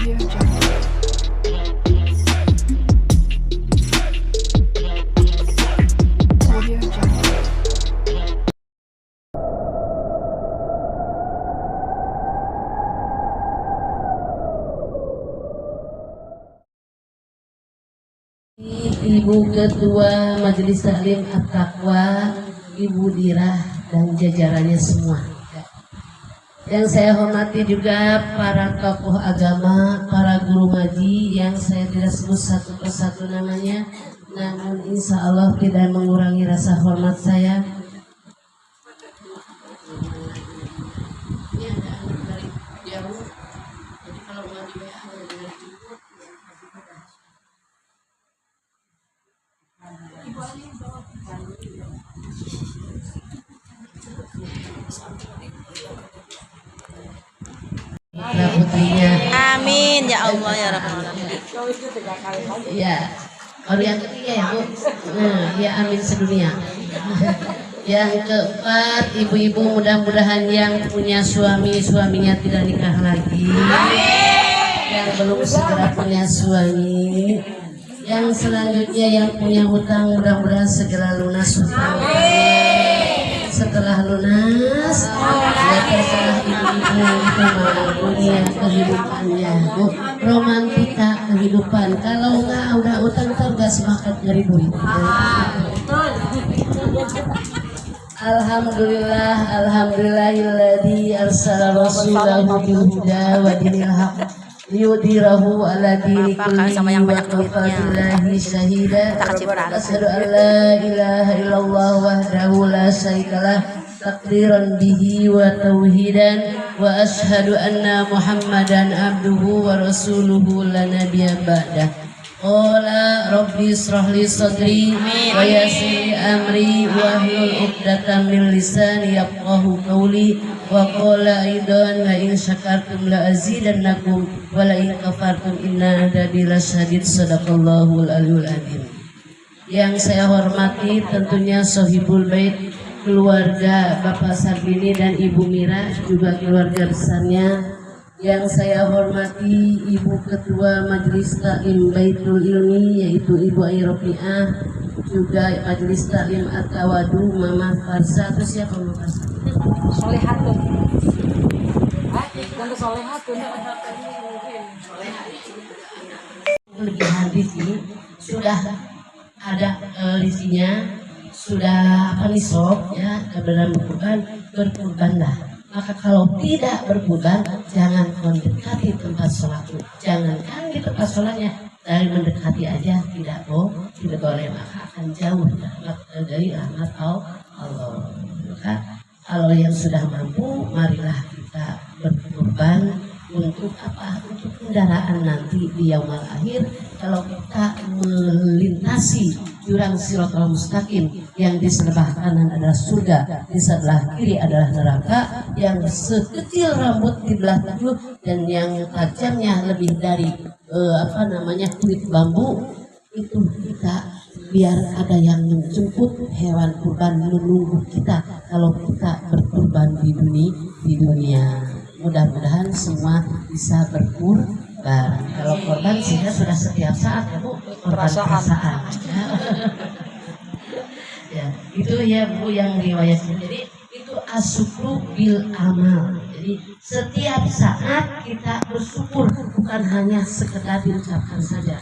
Audio Jungle. Audio Jungle. Ibu Ketua Majelis Taklim At-Taqwa, Ibu Dirah dan jajarannya semua. Yang saya hormati juga para tokoh agama, para guru ngaji yang saya tidak sebut satu persatu namanya, namun insya Allah tidak mengurangi rasa hormat saya. Ini ada anak dari jauh, jadi kalau mau di WA dari jemput, Putra putrinya. Amin ya Allah ya Rabbal alamin. Ya, baru yang ketiga ya Bu. Nah, ya amin sedunia. Yang keempat, ibu-ibu mudah-mudahan yang punya suaminya tidak nikah lagi. Yang belum segera punya suami. Yang selanjutnya yang punya hutang mudah-mudahan segera lunas hutangnya. Setelah lunas, ya terserah ibu-ibu itu punya kehidupannya, Bu. Romantika kehidupan. Kalau enggak udah utang tergas semangat nyari duit. Alhamdulillah, alhamdulillahilladzi arsala rasulahu bil huda wa dinil haqq liyudhhirahu ala dini kullihi sama yang wa banyak duitnya. kafa billahi syahida. Kita kasih berapa? Asyhadu an la ilaha illallah wahdahu la syarikalah takdiran bihi wa tauhidan wa asyhadu anna Muhammadan abduhu wa rasuluhu la nabiyya ba'dah. Qala rabbi israh li sadri wa yassir li amri wa hlul 'uqdatam min lisani yafqahu qawli wa qala aidan la in syakartum la azidannakum wa la in kafartum inna adabi lasyadid. Sadaqallahul aliyul azim. Yang saya hormati tentunya Sohibul Bait, keluarga Bapak Sarbini dan Ibu Mira, juga keluarga besarnya. Yang saya hormati Ibu Ketua Majelis Taklim Baitul Ilmi yaitu Ibu Airofiah, juga Majelis Taklim At-Tawadu Mama Farsa. Terus siapa Mama Farsa? Solehatun. Bukan solehatun. Lebih hadis ini sudah ada lisinya, sudah apa nisab ya dalam kurban, berkurbanlah. Maka kalau tidak berkurban, jangan mendekati tempat sholat. Jangankan di tempat sholatnya, dari mendekati aja tidak boleh, maka akan jauh dari rahmat Allah. Maka kalau yang sudah mampu, marilah kita berkurban. Untuk apa? Untuk kendaraan nanti di yaumul akhir. Kalau kita melintasi jurang Shiratal Mustaqim yang di sebelah kanan adalah surga, di sebelah kiri adalah neraka, yang sekecil rambut di belah tujuh dan yang tajamnya lebih dari kulit bambu, itu kita biar ada yang menjemput hewan kurban menunggu kita kalau kita berkurban di dunia. Mudah-mudahan semua bisa berkurban. Kalau korban sih sudah setiap saat ya Bu, korban perasaan. Ya, itu ya Bu yang riwayatnya. Jadi itu asyukru bil amal. Jadi setiap saat kita bersyukur, bukan hanya sekedar diucapkan saja.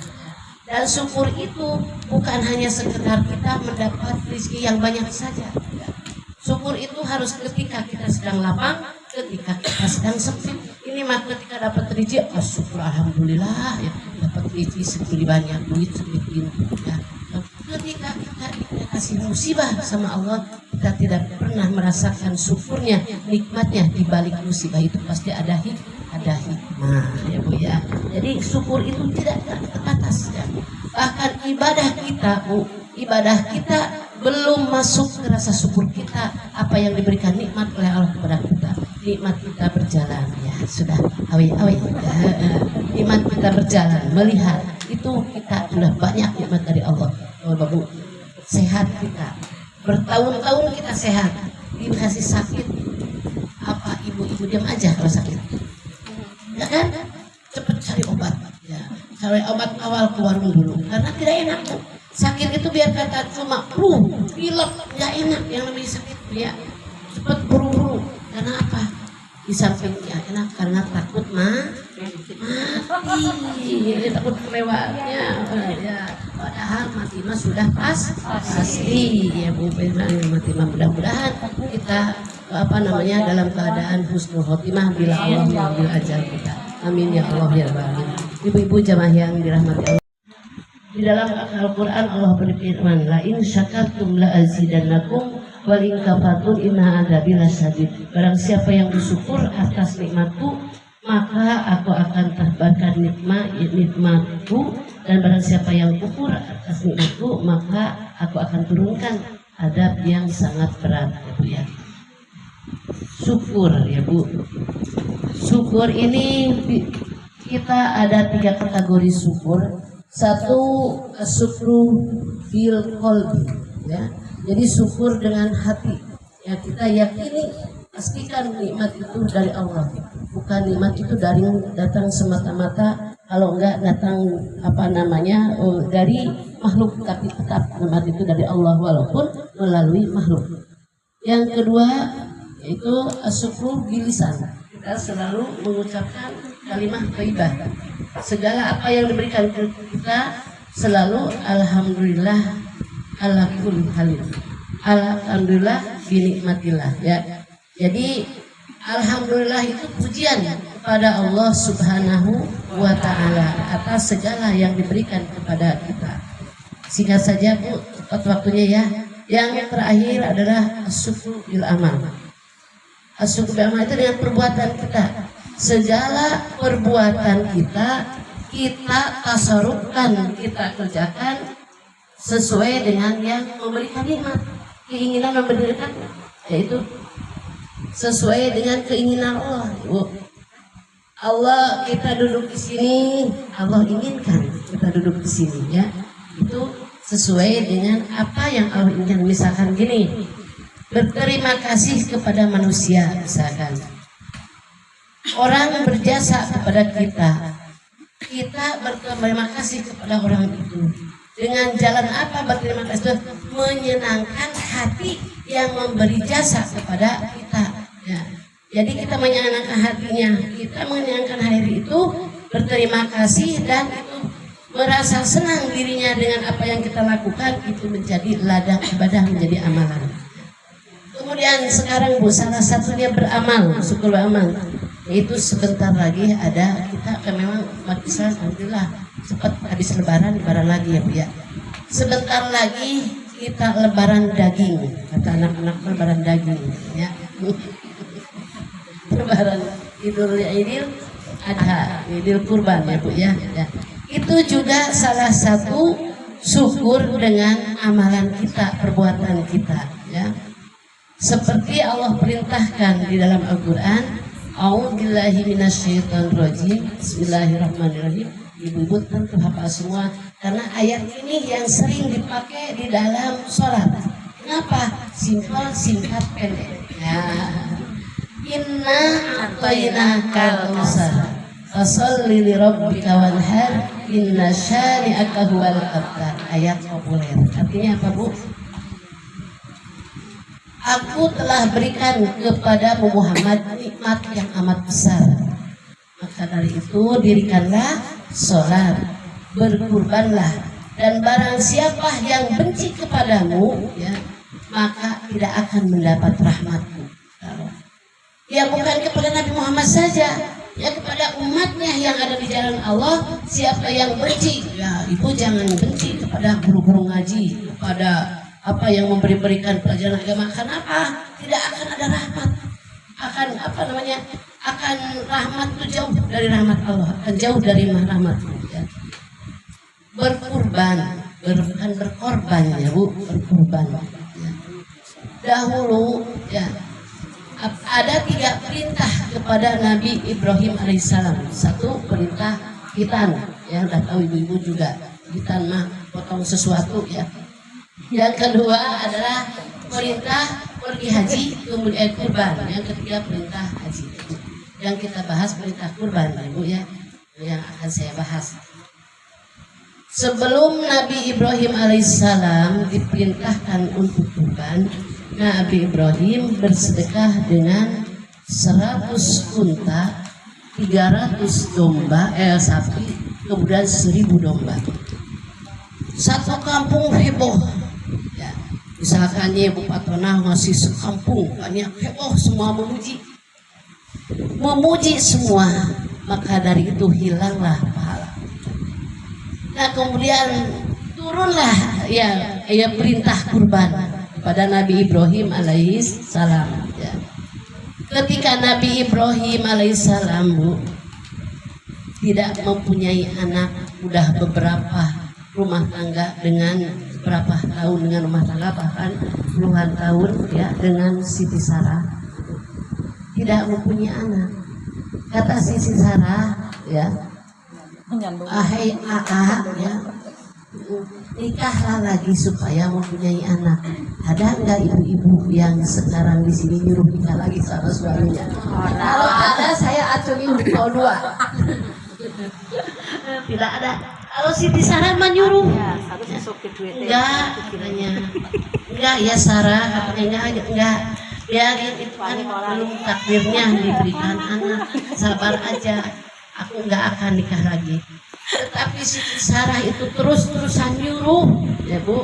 Dan syukur itu bukan hanya sekedar kita mendapat rezeki yang banyak saja. Syukur itu harus ketika kita sedang lapang, ketika kita sedang sempit. Ini mah ketika dapat rezeki, syukur alhamdulillah ya, dapat rezeki segini banyak, duit segini ya. Ketika kita dikasih musibah sama Allah, kita tidak pernah merasakan syukurnya, nikmatnya. Di balik musibah itu pasti ada hikmah ya Bu ya. Jadi syukur itu tidak terbatas ya. Bahkan ibadah kita Bu, ibadah kita belum masuk ke rasa syukur kita apa yang diberikan nikmat oleh Allah kepada kita. Nikmat kita berjalan ya sudah awi ya. Nikmat kita berjalan melihat itu kita sudah banyak nikmat dari Allah. Oh Bapak sehat kita bertahun-tahun kita sehat, dikasih sakit apa ibu-ibu diam aja kalau sakit ya kan, cepet cari obat sampai obat awal ke warung dulu karena tidak enak Bu. Sakit itu biar kata cuma pilek nggak enak, yang namanya sakit ya cepat buru-buru. Karena apa? Di samping ya enak karena takut mati, takut kelewatnya ya. Padahal mati mah sudah pasti ya Bu. Mati mah mudah-mudahan kita dalam keadaan husnul khotimah bila Allah mengambil ajal kita. Amin ya Allah ya Rabbal. Ibu-ibu jamaah yang dirahmati Allah. Di dalam Al-Quran Allah berfirman, la in syakartum la azidannakum wal in kafartum inna adzabi lasyadid. Barang siapa yang bersyukur atas nikmatku, maka aku akan tambahkan nikmatku, dan barang siapa yang kufur atas nikmatku, maka aku akan turunkan adab yang sangat berat ya Bu ya. Syukur ya Bu. Syukur ini kita ada 3 kategori syukur. Satu, syukru bil qalbi ya. Jadi syukur dengan hati. Ya kita yakini pastikan nikmat itu dari Allah. Bukan nikmat itu datang semata-mata, kalau enggak datang dari makhluk, tapi tetap nikmat itu dari Allah walaupun melalui makhluk. Yang kedua yaitu syukru bil lisan. Kita selalu mengucapkan kalimat thayyibah. Segala apa yang diberikan ke kita selalu alhamdulillah ala kulli halin. Alhamdulillah binikmatillah ya. Jadi alhamdulillah itu pujian kepada Allah Subhanahu wa taala atas segala yang diberikan kepada kita. Singkat saja Bu, cepat waktunya ya. Yang terakhir adalah asyukru bil amal. Asyukru bil amal itu dengan perbuatan kita. Segala perbuatan kita tasarufkan, kita kerjakan sesuai dengan yang memberikan nikmat, keinginan memberikan, yaitu sesuai dengan keinginan Allah. Allah kita duduk di sini, Allah inginkan kita duduk di sini ya. Itu sesuai dengan apa yang Allah inginkan. Misalkan gini, berterima kasih kepada manusia misalkan. Orang berjasa kepada kita berterima kasih kepada orang itu. Dengan jalan apa berterima kasih? Menyenangkan hati yang memberi jasa kepada kita. Ya. Jadi kita menyenangkan hatinya, kita menyenangkan hari itu, berterima kasih dan itu merasa senang dirinya dengan apa yang kita lakukan, itu menjadi ladang ibadah, menjadi amalan. Kemudian sekarang Bu, salah satunya beramal, syukur beramal. Itu sebentar lagi ada kita memang umat Islam alhamdulillah cepat habis lebaran lagi ya Bu ya. Sebentar lagi kita lebaran daging, kata anak-anak lebaran daging ya. Lebaran Idul Adha, Idul Kurban ya Bu ya. Itu juga salah satu syukur dengan amalan kita, perbuatan kita ya. Seperti Allah perintahkan di dalam Al-Qur'an, a'udzubillahi minasyaitonirrajim. Bismillahirrahmanirrahim. Ibu-ibu tentu hafal semua karena ayat ini yang sering dipakai di dalam sholat. Kenapa? Simpel, singkat, pendek. Ya. Inna a'tainakal kautsar fasholli li rabbika wanhar inna syani'aka huwal abtar. Ayat populer. Artinya apa Bu? Aku telah berikan kepada Muhammad nikmat yang amat besar. Maka dari itu dirikanlah sholat, berkurbanlah, dan barang siapa yang benci kepadamu, ya, maka tidak akan mendapat rahmatku. Ya bukan kepada Nabi Muhammad saja, ya kepada umatnya yang ada di jalan Allah. Siapa yang benci, ya ibu jangan benci kepada guru-guru ngaji, kepada apa yang memberikan pelajaran agama. Kenapa? Tidak akan ada rahmat. Akan rahmat itu jauh dari rahmat Allah, akan jauh dari rahmat. Ya. Berkorban ya Bu, berkorban. Ya. Dahulu ya ada 3 perintah kepada Nabi Ibrahim alaihissalam. Satu perintah khitan, ya udah tahu ibu-ibu juga, khitan mah potong sesuatu ya. Yang kedua adalah perintah pergi haji, kemudian kurban. Yang ketiga perintah haji. Yang kita bahas perintah kurban, Ibu ya, yang akan saya bahas. Sebelum Nabi Ibrahim alaihissalam diperintahkan untuk kurban, Nabi Ibrahim bersedekah dengan 100 unta, 300 sapi, kemudian 1000 domba. Satu kampung heboh. Ya, misalkan Ibu Patona masih sekampung, banyak heboh, semua memuji semua, maka dari itu hilanglah pahala. Nah kemudian turunlah ya perintah kurban pada Nabi Ibrahim alaihissalam. Ya. Ketika Nabi Ibrahim alaihissalam tidak mempunyai anak, udah beberapa rumah tangga dengan berapa tahun dengan rumah tangga, bahkan puluhan tahun ya dengan Siti Sarah, tidak mempunyai anak. Kata Siti Sarah ya, ahai ya, nikahlah lagi supaya mempunyai anak. Ada enggak ibu-ibu yang sekarang di sini nyuruh nikah lagi sama suaminya? Kalau ada saya acungin kau dua. Tidak ada. Kalau Siti Sarah menyuruh, enggak, kiranya enggak ya Sarah, katanya enggak. Biarin itu kan belum takdirnya diberikan anak, sabar aja. Aku nggak akan nikah lagi. Tetapi Siti Sarah itu terus-terusan nyuruh, ya Bu,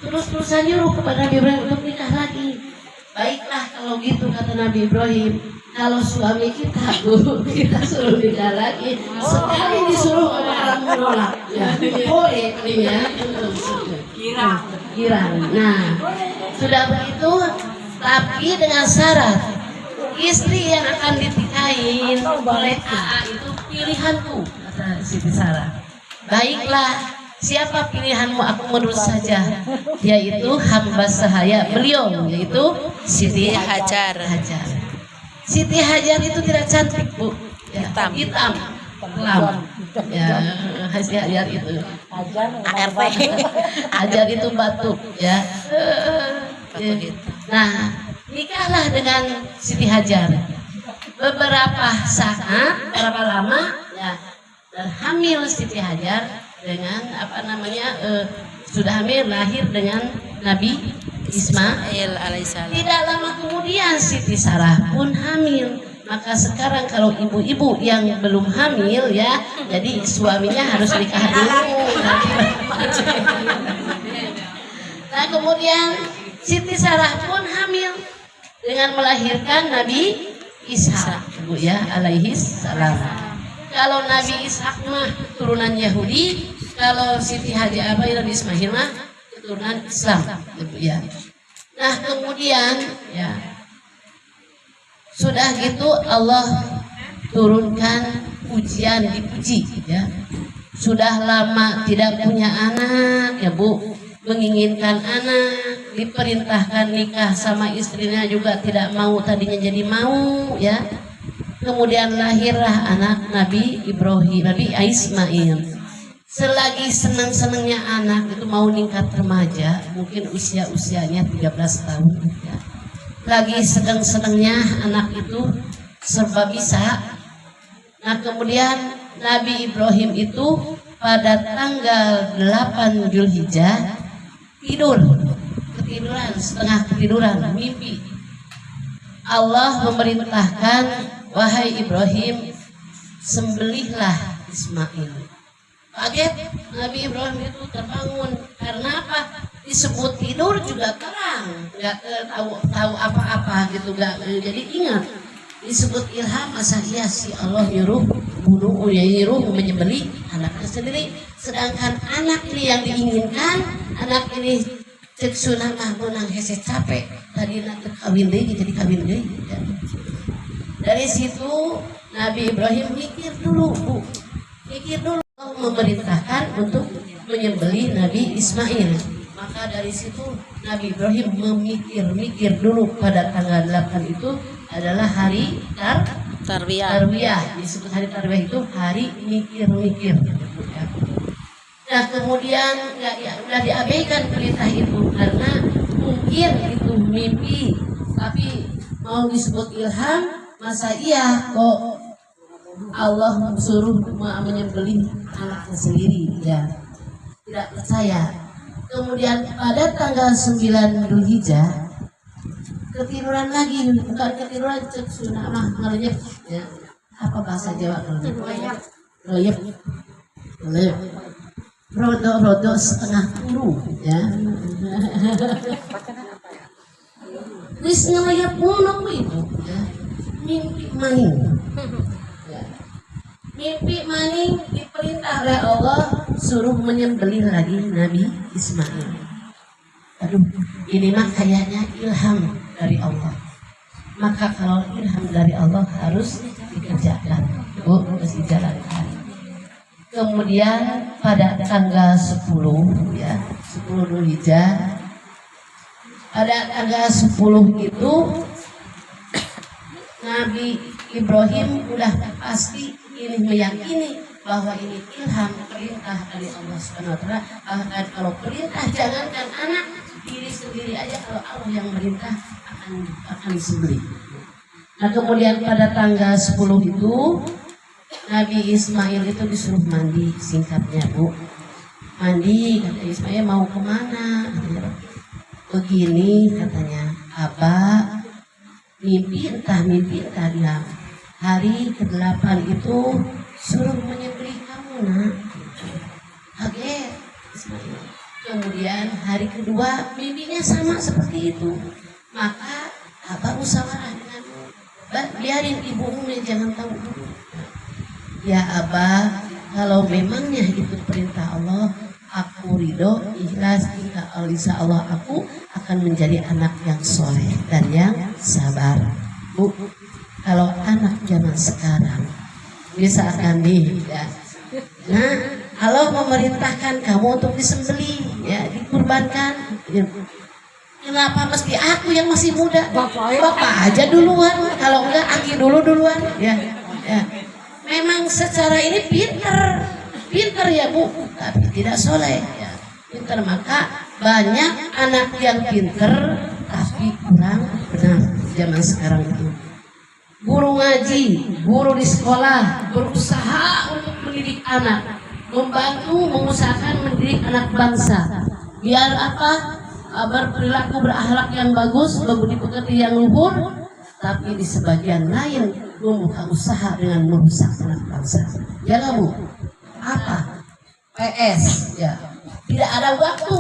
terus-terusan nyuruh kepada Nabi Ibrahim untuk nikah lagi. Baiklah kalau gitu kata Nabi Ibrahim, kalau suami kita Bu, kita suruh nikah lagi. Sekali disuruh orang menolak, ya boleh ya. Girang. Nah, sudah begitu, tapi dengan syarat istri yang akan ditikahin oleh AA itu pilihanku, kata Siti Sarah. Baiklah, siapa pilihanmu? Aku menurut saja, yaitu hamba sahaya beliau, yaitu Siti Hajar. Siti Hajar itu tidak cantik Bu, ya, hitam, kelam. Ya, Hajar itu. Hajar itu batuk, ya. Nah, nikahlah dengan Siti Hajar. Beberapa saat, berapa lama, ya, dan hamil Siti Hajar dengan sudah hamil, lahir dengan Nabi Ismail alaihissalam. Tidak lama kemudian Siti Sarah pun hamil. Maka sekarang kalau ibu-ibu yang belum hamil ya, jadi suaminya harus nikah dulu. Nah kemudian Siti Sarah pun hamil dengan melahirkan Nabi Ishak, Bu ya, alaihis salam. Kalau Nabi Ishak mah turunan Yahudi, kalau Siti Hajar Nabi Ismail mah keturunan Islam, Bu ya. Nah kemudian ya sudah gitu Allah turunkan ujian, dipuji ya. Sudah lama tidak punya anak ya Bu, menginginkan anak, diperintahkan nikah sama istrinya juga tidak mau, tadinya jadi mau ya. Kemudian lahirlah anak Nabi Ibrahim, Nabi Ismail. Selagi senang-senangnya anak itu mau meningkat remaja, mungkin usianya 13 tahun ya. Lagi sedang-sedangnya anak itu serba bisa. Nah kemudian Nabi Ibrahim itu pada tanggal 8 Zulhijjah ketiduran, setengah ketiduran, mimpi. Allah memerintahkan, wahai Ibrahim, sembelihlah Ismail. Kaget Nabi Ibrahim itu terbangun. Karena apa? Disebut tidur juga terang, nggak tahu apa-apa gitu, nggak jadi ingat. Disebut ilham, masa iya si Allah nyuruh menyembelih anaknya sendiri. Sedangkan anak ini yang diinginkan, anak ini cek sunang menang hese capek tadi nanti kawin deh, jadi kawin deh ya. Dari situ Nabi Ibrahim mikir dulu Bu, memerintahkan untuk menyembelih Nabi Ismail. Maka dari situ Nabi Ibrahim memikir dulu pada tanggal 8 itu adalah hari Tarwiyah. Disebut hari Tarwiyah itu hari mikir. Nah kemudian udah diabaikan perintah itu karena mungkin itu mimpi, tapi mau disebut ilham, masa iya kok Allah suruh menyembelih anaknya sendiri ya. tidak percaya. Kemudian pada tanggal 9 Dzulhijjah ketiduran lagi, bukan ketiduran, cek sunah mah ngeleyep ya. Apa bahasa Jawa ngeleyep? Ngeleyep. Rodo setengah turu ya. Wis ngeleyep ngono itu ya. Mimpi maning. Ya. Mimpi maning diperintah oleh Allah suruh menyembelih lagi Nabi Ismail. Aduh, ini mah kayaknya ilham dari Allah. Maka kalau ilham dari Allah harus dikerjakan, harus dijalankan. Kemudian pada tanggal 10 ya, 10 Dzulhijjah, pada tanggal 10 itu Nabi Ibrahim udah pasti ini meyakini bahwa ini ilham perintah dari Allah Subhanahu wa taala. Bahkan kalau perintah jangankan anak, diri sendiri aja kalau Allah yang merintah akan disembelih. Nah, kemudian pada tanggal 10 itu Nabi Ismail itu disuruh mandi, singkatnya Bu. Mandi, kata Ismail, mau kemana? Katanya, begini katanya, Abah mimpi entah bilang hari ke-8 itu suruh menyembelih kamu nak. Kaget Ismail. Kemudian hari kedua mimpinya sama seperti itu. Maka Abah musyawarah dengan biarin ibumu jangan tahu dulu. Ya Abah, kalau memangnya itu perintah Allah, aku ridho, ikhlas, insya Allah aku akan menjadi anak yang soleh dan yang sabar. Bu, kalau anak zaman sekarang bisa akan ya. Nah, Allah memerintahkan kamu untuk disembelih, ya, dikurbankan. Kenapa mesti aku yang masih muda? Bapak aja duluan, kalau enggak Aki duluan, ya. Memang secara ini pinter ya Bu, tapi tidak soleh ya. Pinter, maka banyak anak yang pinter tapi kurang benar zaman sekarang itu. Guru ngaji, guru di sekolah berusaha untuk mendidik anak, membantu mengusahakan mendidik anak bangsa. Biar apa? Berperilaku berakhlak yang bagus, berbudi pekerti yang luhur, tapi di sebagian lain membuka usaha dengan merusak anak bangsa. Ya nggak Bu? Apa? PS ya. Tidak ada waktu,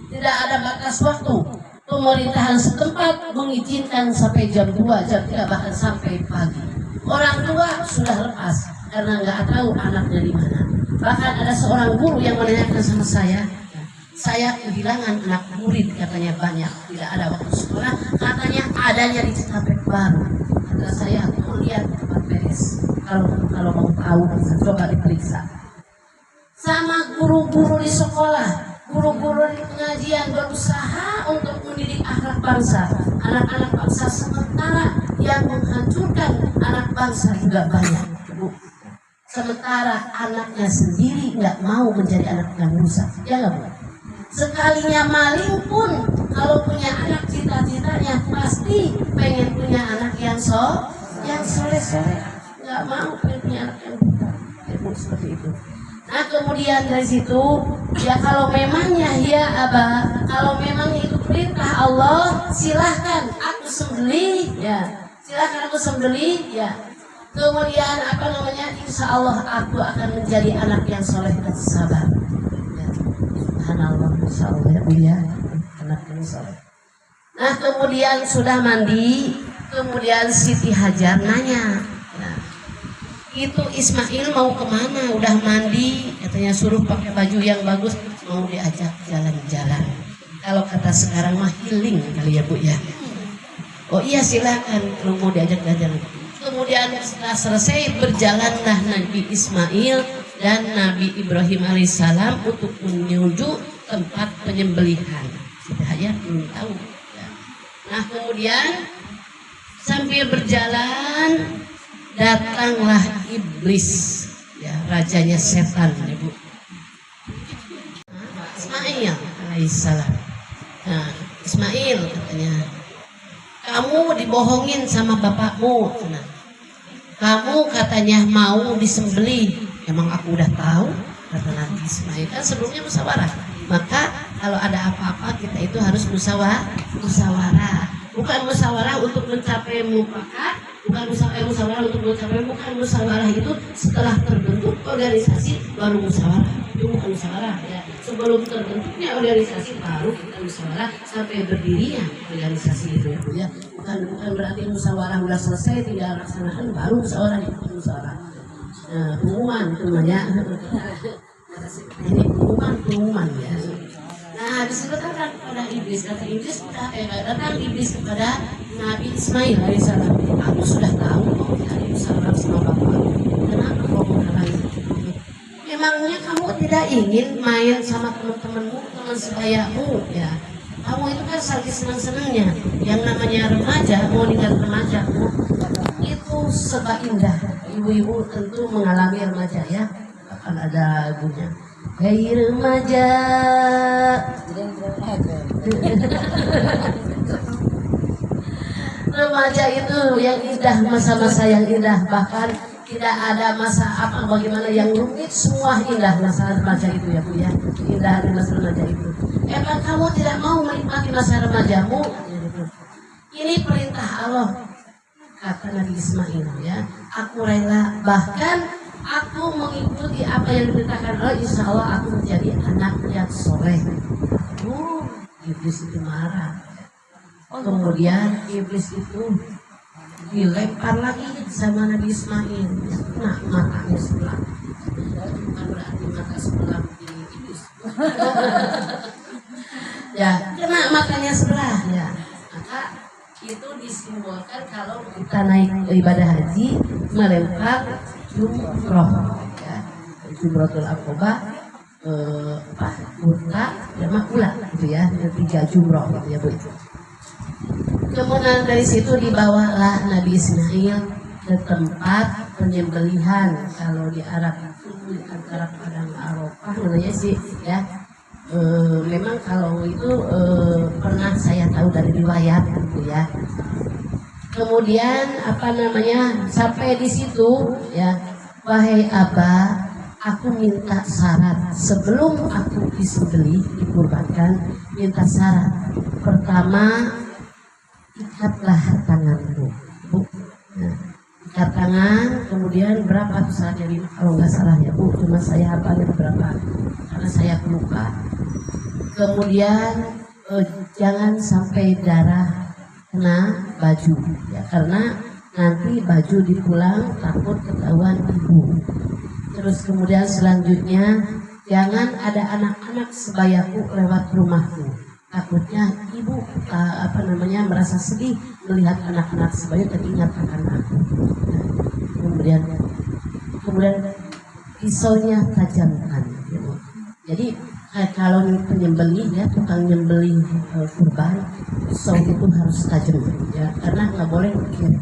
tidak ada batas waktu. Pemerintahan setempat mengizinkan sampai jam 2, jam 3, bahkan sampai pagi. Orang tua sudah lepas karena nggak tahu anaknya di mana. Bahkan ada seorang guru yang menanyakan sama saya kehilangan anak murid, katanya banyak, tidak ada waktu sekolah, katanya adanya di Cikampek Baru. Kata saya, aku lihat tempat beres. Kalau mau tahu, coba diperiksa. Sama guru-guru di sekolah, guru-guru di pengajian berusaha untuk mendidik akhlak bangsa, anak-anak bangsa, sementara yang menghancurkan anak bangsa juga banyak. Sementara anaknya sendiri nggak mau menjadi anak yang rusak, ya nggak Bu? Sekalinya maling pun kalau punya anak cita-citanya pasti pengen punya anak yang soleh, nggak mau punya anak yang buta, seperti itu. Nah kemudian dari situ ya kalau memangnya ya Abah, kalau memang itu perintah Allah, silahkan aku sembelih ya, silahkan aku sembelih ya. Kemudian insya Allah aku akan menjadi anak yang soleh dan sabar. Subhanallah, insya Allah ya Bu ya, anak yang soleh. Nah kemudian sudah mandi, kemudian Siti Hajar nanya, nah, itu Ismail mau kemana? Udah mandi, katanya suruh pakai baju yang bagus, mau diajak jalan-jalan. Kalau kata sekarang mah healing kali ya Bu ya. Oh iya silakan kalau mau diajak jalan. Kemudian setelah selesai berjalanlah Nabi Ismail dan Nabi Ibrahim alaihissalam untuk menuju tempat penyembelihan. Siti Hajar belum tahu. Nah kemudian sambil berjalan datanglah iblis, ya rajanya setan, ya Bu. Ismail alaihissalam. Nah Ismail katanya, kamu dibohongin sama bapakmu. Nah, kamu katanya mau disembelih. Emang aku udah tahu kata Nabi Ismail. Kan sebelumnya musyawarah. Maka kalau ada apa-apa kita itu harus musyawarah. Bukan musyawarah untuk mencapai mufakat, bukan musyawarah untuk mencapai, bukan musyawarah itu setelah terbentuk organisasi baru musyawarah. Itu bukan musyawarah ya. Sebelum terbentuknya organisasi baru kita musyawarah sampai berdirinya organisasi itu ya. Bukan berarti musyawarah sudah selesai tinggal laksanakan baru musyawarah, itu bukan musyawarah. Pengumuman itu namanya. Ini pengumuman ya. Nah, disitu datang kepada iblis, kata iblis datang iblis kepada Nabi Ismail alaihissalam. Aku sudah tahu kau tidak musyawarah sama bapak. Kenapa kau menghalangi? Memangnya kamu tidak ingin main sama teman-temanmu, teman sebayamu ya? Kamu itu kan lagi senang-senangnya. Yang namanya remaja, mau nikah remaja, itu serba indah. Ibu-ibu tentu mengalami remaja ya. Akan ada lagunya. Hei remaja. Remaja itu yang indah, masa-masa yang indah. Bahkan tidak ada masa apa bagaimana yang rumit, semua indah masa remaja itu ya Bu ya. Indah di masa remaja itu. Emang kamu tidak mau menikmati masa remajamu? Ini perintah Allah, kata Nabi Ismail ya. Aku rela, bahkan aku mengikuti apa yang diberitakan Allah. Insya Allah aku menjadi anak yang soleh. Iblis itu marah. Kemudian iblis itu dilempar lagi sama Nabi Ismail. Nah, matanya sebelah. Bukan berarti mata sebelah di iblis. Ya, kena matanya sebelah ya. Maka itu disimbolkan kalau kita naik ibadah haji melempar jumroh ya. Jumrohul Aqobah Burka dan Makula gitu ya. 3 jumroh gitu ya Bu. Kemudian dari situ dibawalah Nabi Ismail ke tempat penyembelihan. Kalau di Arab itu di antara padang Arafah namanya sih ya. Memang kalau itu pernah saya tahu dari riwayat gitu ya. Kemudian apa namanya sampai di situ ya, wahai Aba, aku minta syarat sebelum aku disembelih dikurbankan, minta syarat. Pertama, ikatlah tanganku, Bu. Nah, ikat tangan, kemudian berapa tuh syaratnya? Kalau nggak salah ya Bu, cuma saya hafalnya berapa karena saya pelupa. Kemudian jangan sampai darah kena baju ya, karena nanti baju dipulang takut ketahuan ibu. Terus kemudian selanjutnya jangan ada anak-anak sebayaku lewat rumahku, takutnya ibu merasa sedih melihat anak-anak sebaya teringat akan aku. Nah, kemudian pisaunya tajamkan ya. Jadi kalau penyembelih ya, tukang nyembelih kurban, pisau itu harus tajam ya, karena nggak boleh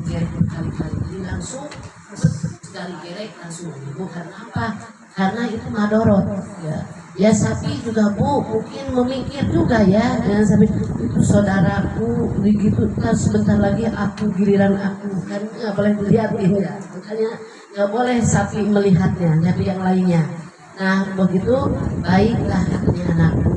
gerek berkali-kali. Jadi langsung sekali gerek langsung. Bukan apa? Karena itu madorot ya. Ya sapi juga Bu mungkin memikir juga ya, jangan sampai itu saudaraku begitu kan sebentar lagi aku giliran aku, kan nggak boleh melihat ini ya. Makanya nggak boleh sapi melihatnya, tapi yang lainnya. Nah begitu baiklah katanya anakku.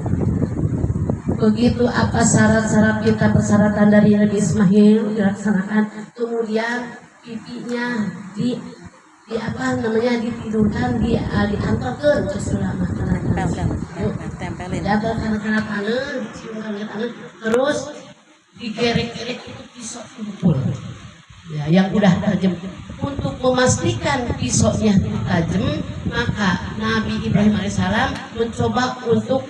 Begitu apa syarat-syarat kita, persyaratan dari Nabi Ismail dilaksanakan. Kemudian pipinya ditidurkan, diantarkan ke selama tempelin karena tangan, terus digerek-gerek itu pisau tumpul ya, yang udah tajam. Untuk memastikan pisaunya tajam, maka Nabi Ibrahim alaihissalam mencoba untuk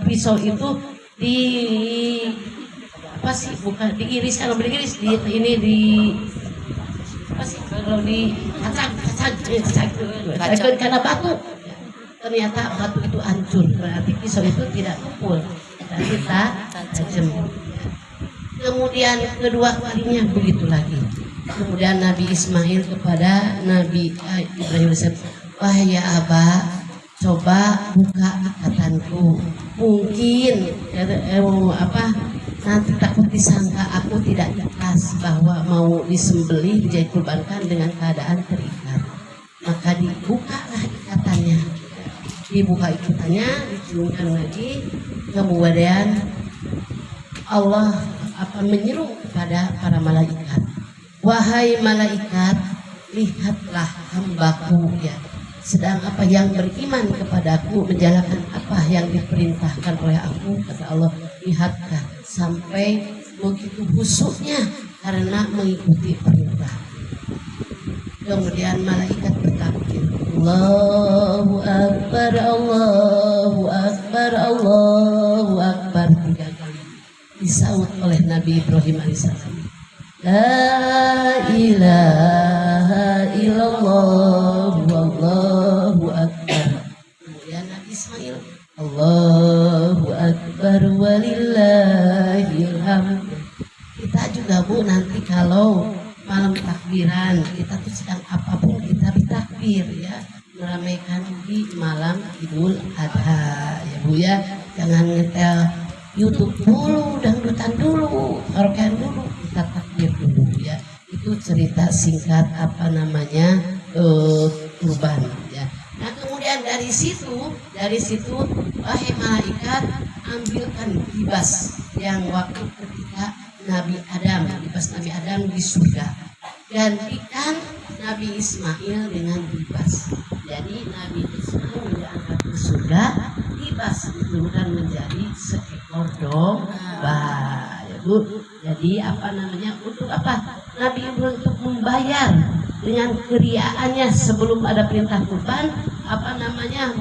pisau itu diiris, kalau diiris kalau dikacang karena batu, ternyata batu itu hancur, berarti pisau itu tidak tumpul dan kita tajam. Kemudian kedua kalinya begitu lagi. Kemudian Nabi Ismail kepada Nabi Ibrahim alaihissalam, wahai ya Aba, coba buka ikatanku, mungkin nanti takut disangka aku tidak ikhlas bahwa mau disembelih dijadikurbankan dengan keadaan terikat. Maka dibukalah ikatannya. dibuka ikutannya, diciumkan lagi, kemudian Allah akan menyeru kepada para malaikat, wahai malaikat, lihatlah hambaku ya, sedang apa yang beriman kepadaku, menjalankan apa yang diperintahkan oleh aku. Kata Allah, lihatkah sampai begitu khusyuknya karena mengikuti perintah. Kemudian malaikat bertakbir, Allahu Akbar, Allahu Akbar, Allahu Akbar 3 kali. Disaut oleh Nabi Ibrahim alaihissalam, La ilaha illallah wallahu akbar. Kemudian Nabi Ismail, Allahu Akbar walillahil hamd. Kita juga Bu, nanti kalau malam takbiran kita tuh sedang apapun kita bertakbir ya, meramaikan di malam Idul Adha ya Bu ya. Jangan nyetel YouTube dulu, dangdutan dulu, karaokean dulu, kita takbir dulu ya. Itu cerita singkat apa namanya kurban ya. Nah kemudian dari situ wahai malaikat, ambilkan kibas yang waktu ketika Nabi Adam, kibas Nabi Adam di surga, gantikan Nabi Ismail dengan kibas. Jadi Nabi Ismail diangkat ke surga, kibas itu kan menjadi seekor domba ya Bu. Jadi apa namanya, untuk apa? Nabi Ibrahim untuk membayar dengan keriaannya sebelum ada perintah kurban, apa namanya,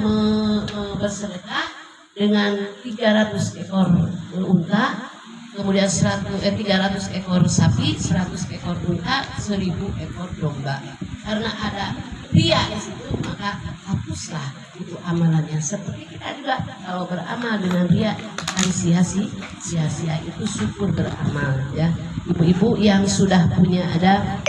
bersedekah dengan 300 ekor unta, kemudian 300 ekor sapi, 100 ekor unta, 1000 ekor domba. Karena ada ria di situ, maka hapuslah itu amalannya. Seperti kita juga kalau beramal dengan ria akan sia-sia, itu syukur beramal ya. Ibu-ibu yang sudah punya ada